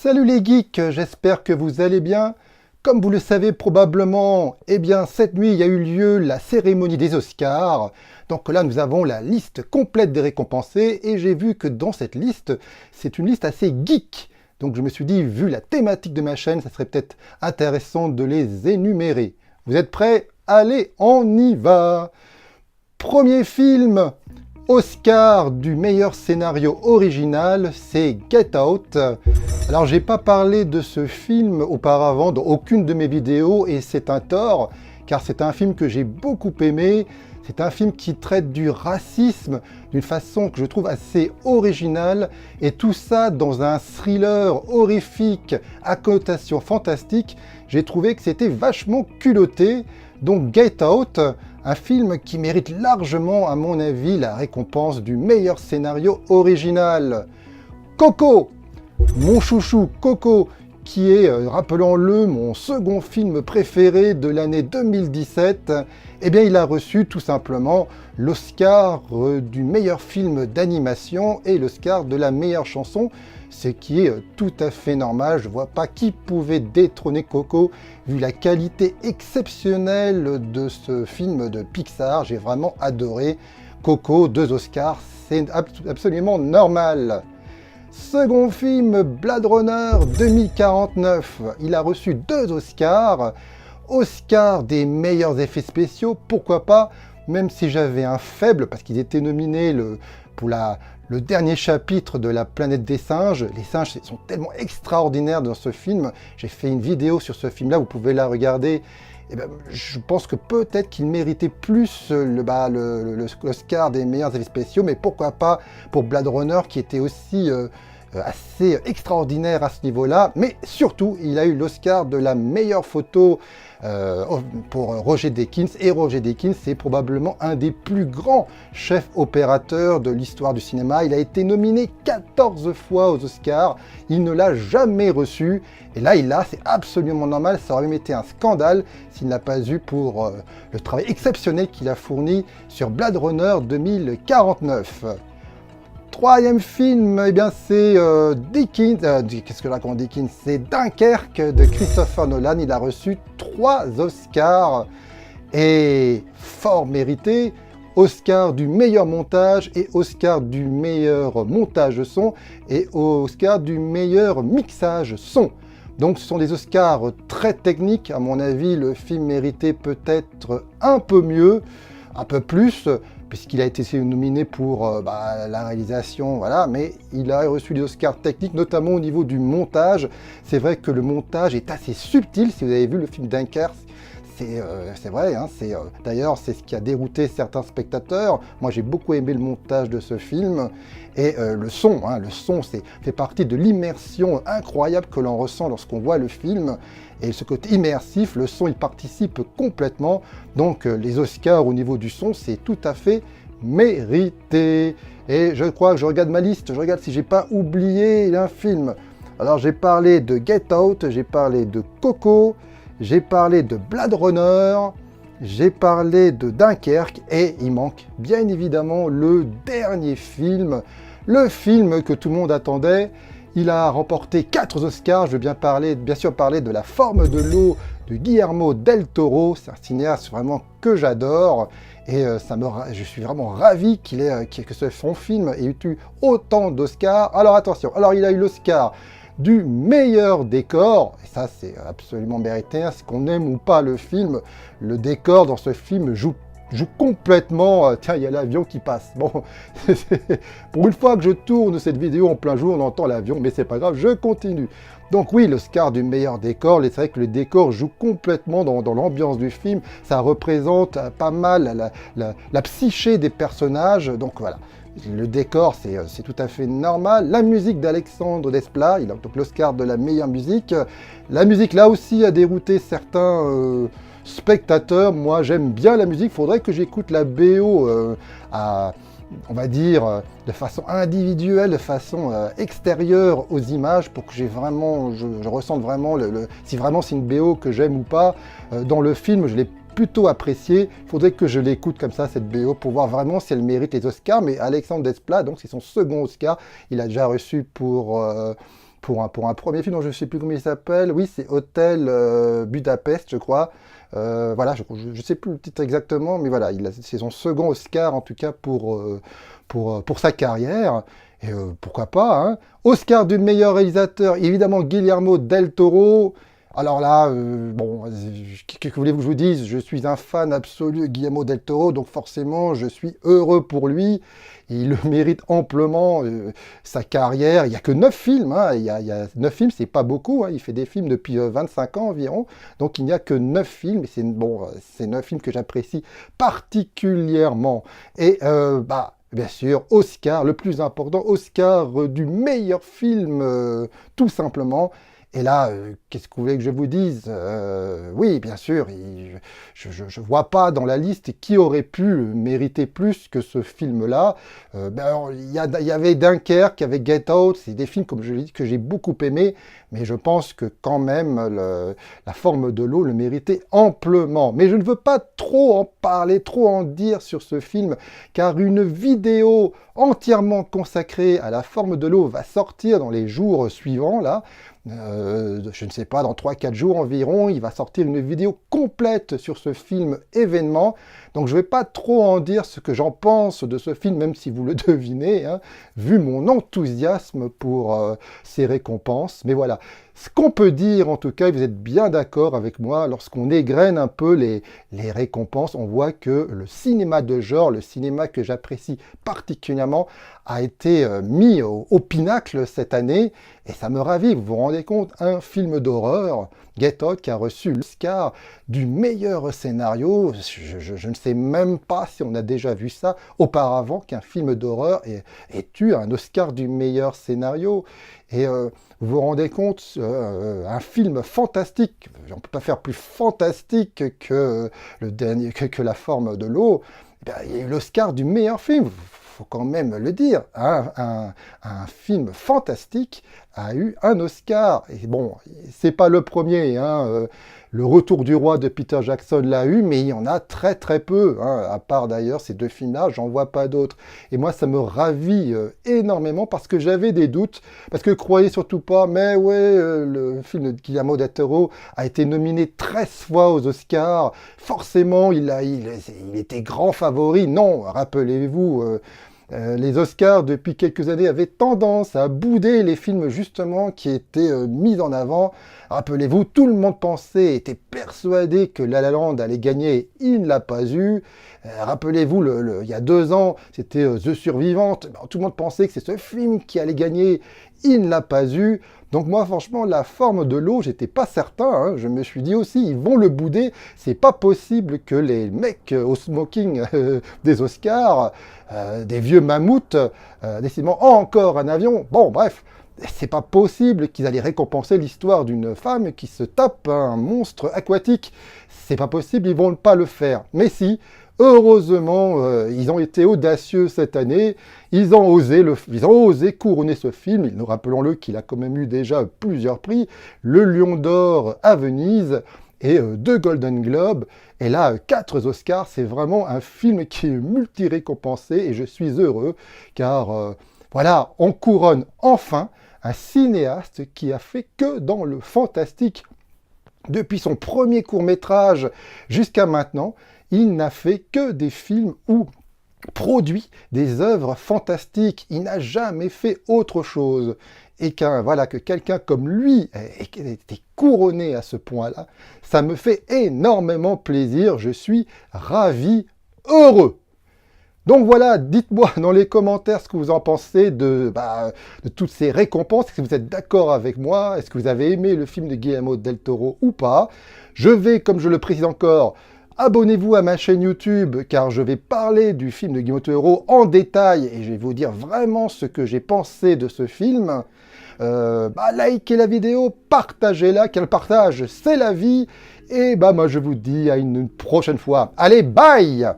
Salut les geeks, j'espère que vous allez bien. Comme vous le savez probablement, cette nuit il y a eu lieu la cérémonie des Oscars. Donc là nous avons la liste complète des récompensés et j'ai vu que dans cette liste, c'est une liste assez geek. Donc je me suis dit, vu la thématique de ma chaîne, ça serait peut-être intéressant de les énumérer. Vous êtes prêts? Allez, on y va! Premier film, Oscar du meilleur scénario original, c'est Get Out. Alors j'ai pas parlé de ce film auparavant dans aucune de mes vidéos et c'est un tort, car c'est un film que j'ai beaucoup aimé. C'est un film qui traite du racisme d'une façon que je trouve assez originale et tout ça dans un thriller horrifique à connotation fantastique. J'ai trouvé que c'était vachement culotté. Donc Get Out, un film qui mérite largement à mon avis la récompense du meilleur scénario original. Coco, mon chouchou Coco, qui est, rappelons-le, mon second film préféré de l'année 2017, eh bien il a reçu tout simplement l'Oscar du meilleur film d'animation et l'Oscar de la meilleure chanson, ce qui est tout à fait normal. Je ne vois pas qui pouvait détrôner Coco, vu la qualité exceptionnelle de ce film de Pixar. J'ai vraiment adoré Coco, 2 Oscars, c'est absolument normal. Second film, Blade Runner 2049. Il a reçu 2 Oscars. Oscar des meilleurs effets spéciaux, pourquoi pas, même si j'avais un faible, parce qu'ils étaient nominés pour le dernier chapitre de La planète des singes. Les singes sont tellement extraordinaires dans ce film. J'ai fait une vidéo sur ce film-là, vous pouvez la regarder. Et ben, je pense que peut-être qu'il méritait plus l'Oscar des meilleurs effets spéciaux, mais pourquoi pas pour Blade Runner, qui était aussi assez extraordinaire à ce niveau-là. Mais surtout, il a eu l'Oscar de la meilleure photo pour Roger Deakins. Et Roger Deakins, c'est probablement un des plus grands chefs opérateurs de l'histoire du cinéma. Il a été nominé 14 fois aux Oscars. Il ne l'a jamais reçu. Et là, c'est absolument normal. Ça aurait même été un scandale s'il n'a pas eu pour le travail exceptionnel qu'il a fourni sur Blade Runner 2049. Troisième film, eh bien c'est Dickens, qu'est-ce que je raconte Dickens, c'est Dunkerque de Christopher Nolan. Il a reçu 3 Oscars et fort mérité. Oscar du meilleur montage et Oscar du meilleur montage son et Oscar du meilleur mixage son. Donc ce sont des Oscars très techniques. À mon avis, le film méritait peut-être un peu mieux, un peu plus, puisqu'il a été nominé pour la réalisation, voilà, mais il a reçu des Oscars techniques, notamment au niveau du montage. C'est vrai que le montage est assez subtil. Si vous avez vu le film Dunkerque, c'est vrai, hein, d'ailleurs c'est ce qui a dérouté certains spectateurs. Moi j'ai beaucoup aimé le montage de ce film et le son fait partie de l'immersion incroyable que l'on ressent lorsqu'on voit le film. Et ce côté immersif, le son, il participe complètement. Donc les Oscars au niveau du son, c'est tout à fait mérité. Et je crois que je regarde ma liste, je regarde si j'ai pas oublié un film. Alors j'ai parlé de Get Out, j'ai parlé de Coco, j'ai parlé de Blade Runner, j'ai parlé de Dunkerque et il manque bien évidemment le dernier film, le film que tout le monde attendait. Il a remporté 4 Oscars. Je veux bien sûr parler de La forme de l'eau de Guillermo del Toro. C'est un cinéaste vraiment que j'adore. Et je suis vraiment ravi que son film ait eu autant d'Oscars. Alors attention, il a eu l'Oscar du meilleur décor. Et ça, c'est absolument mérité. Hein. Qu'on aime ou pas le film, le décor dans ce film joue complètement. Tiens, il y a l'avion qui passe. Bon, pour une fois que je tourne cette vidéo en plein jour, on entend l'avion, mais c'est pas grave, je continue. Donc oui, l'Oscar du meilleur décor, c'est vrai que le décor joue complètement dans l'ambiance du film. Ça représente pas mal la psyché des personnages. Donc voilà, le décor, c'est tout à fait normal. La musique d'Alexandre Desplat, il a donc l'Oscar de la meilleure musique. La musique, là aussi, a dérouté certains spectateurs. Moi j'aime bien la musique, faudrait que j'écoute la BO on va dire de façon individuelle, de façon extérieure aux images, pour que je ressente vraiment si vraiment c'est une BO que j'aime ou pas. Dans le film, je l'ai plutôt apprécié. Il faudrait que je l'écoute comme ça, cette BO, pour voir vraiment si elle mérite les Oscars. Mais Alexandre Desplat, donc c'est son second Oscar. Il a déjà reçu pour pour un premier film dont je ne sais plus comment il s'appelle. Oui, c'est Hôtel Budapest, je crois. Voilà, je ne sais plus le titre exactement, mais voilà, c'est son second Oscar, en tout cas, pour sa carrière. Et pourquoi pas, hein. Oscar du meilleur réalisateur, évidemment, Guillermo del Toro. Alors là, bon, que voulez-vous que je vous dise? Je suis un fan absolu de Guillermo del Toro, donc forcément, je suis heureux pour lui. Il le mérite amplement, sa carrière. Il n'y a que 9 films, hein. Il y a 9 films, c'est pas beaucoup, hein. Il fait des films depuis 25 ans environ, donc il n'y a que 9 films. Et c'est bon, c'est 9 films que j'apprécie particulièrement. Et bien sûr, Oscar, le plus important, Oscar du meilleur film, tout simplement. Et là, qu'est-ce que vous voulez que je vous dise? Oui, bien sûr, je ne vois pas dans la liste qui aurait pu mériter plus que ce film-là. Alors, il y avait Dunkerque, il y avait Get Out, c'est des films, comme je l'ai dit, que j'ai beaucoup aimés, mais je pense que quand même, la forme de l'eau le méritait amplement. Mais je ne veux pas trop en parler, trop en dire sur ce film, car une vidéo entièrement consacrée à la forme de l'eau va sortir dans les jours suivants, là. Je ne sais pas, dans 3-4 jours environ, il va sortir une vidéo complète sur ce film événement. Donc je ne vais pas trop en dire ce que j'en pense de ce film, même si vous le devinez, hein, vu mon enthousiasme pour ces récompenses. Mais voilà, ce qu'on peut dire, en tout cas, et vous êtes bien d'accord avec moi, lorsqu'on égrène un peu les récompenses, on voit que le cinéma de genre, le cinéma que j'apprécie particulièrement, a été mis au pinacle cette année, et ça me ravit. Vous vous rendez compte, un film d'horreur, Get Out, qui a reçu l'Oscar du meilleur scénario. Je ne sais même pas si on a déjà vu ça auparavant, qu'un film d'horreur ait eu un Oscar du meilleur scénario. Et vous vous rendez compte, un film fantastique, on ne peut pas faire plus fantastique que le dernier, que La forme de l'eau. Il y a eu l'Oscar du meilleur film. Faut quand même le dire, un film fantastique a eu un Oscar. Et bon, c'est pas le premier, hein, le Retour du roi de Peter Jackson l'a eu, mais il y en a très très peu, hein, à part d'ailleurs ces deux films-là, j'en vois pas d'autres. Et moi, ça me ravit énormément parce que j'avais des doutes, parce que croyez surtout pas, mais ouais, le film de Guillermo del Toro a été nominé 13 fois aux Oscars, forcément il était grand favori. Non, rappelez-vous, les Oscars, depuis quelques années, avaient tendance à bouder les films, justement, qui étaient mis en avant. Rappelez-vous, tout le monde pensait, était persuadé que La La Land allait gagner, il ne l'a pas eu. Rappelez-vous, il y a 2 ans, c'était The Survivante. Tout le monde pensait que c'est ce film qui allait gagner, il ne l'a pas eu. Donc moi, franchement, La forme de l'eau, j'étais pas certain, hein. Je me suis dit aussi, ils vont le bouder. C'est pas possible que les mecs au smoking des Oscars, des vieux mammouths, décidément encore un avion. Bon, bref, c'est pas possible qu'ils allaient récompenser l'histoire d'une femme qui se tape un monstre aquatique. C'est pas possible, ils vont pas le faire. Mais si, heureusement, ils ont été audacieux cette année, ils ont osé couronner ce film. Nous rappelons-le qu'il a quand même eu déjà plusieurs prix, le Lion d'Or à Venise et 2 Golden Globes. Et là, 4 Oscars, c'est vraiment un film qui est multi-récompensé et je suis heureux car voilà, on couronne enfin un cinéaste qui a fait que dans le fantastique. Depuis son premier court-métrage jusqu'à maintenant, il n'a fait que des films ou produit des œuvres fantastiques. Il n'a jamais fait autre chose. Et que quelqu'un comme lui ait été couronné à ce point-là, ça me fait énormément plaisir. Je suis ravi, heureux. Donc voilà, dites-moi dans les commentaires ce que vous en pensez de toutes ces récompenses. Est-ce que vous êtes d'accord avec moi? Est-ce que vous avez aimé le film de Guillermo del Toro ou pas? Je vais, comme je le précise encore, abonnez-vous à ma chaîne YouTube car je vais parler du film de Guillermo del Toro en détail et je vais vous dire vraiment ce que j'ai pensé de ce film. Likez la vidéo, partagez-la, car le partage c'est la vie. Et moi je vous dis à une prochaine fois. Allez, bye!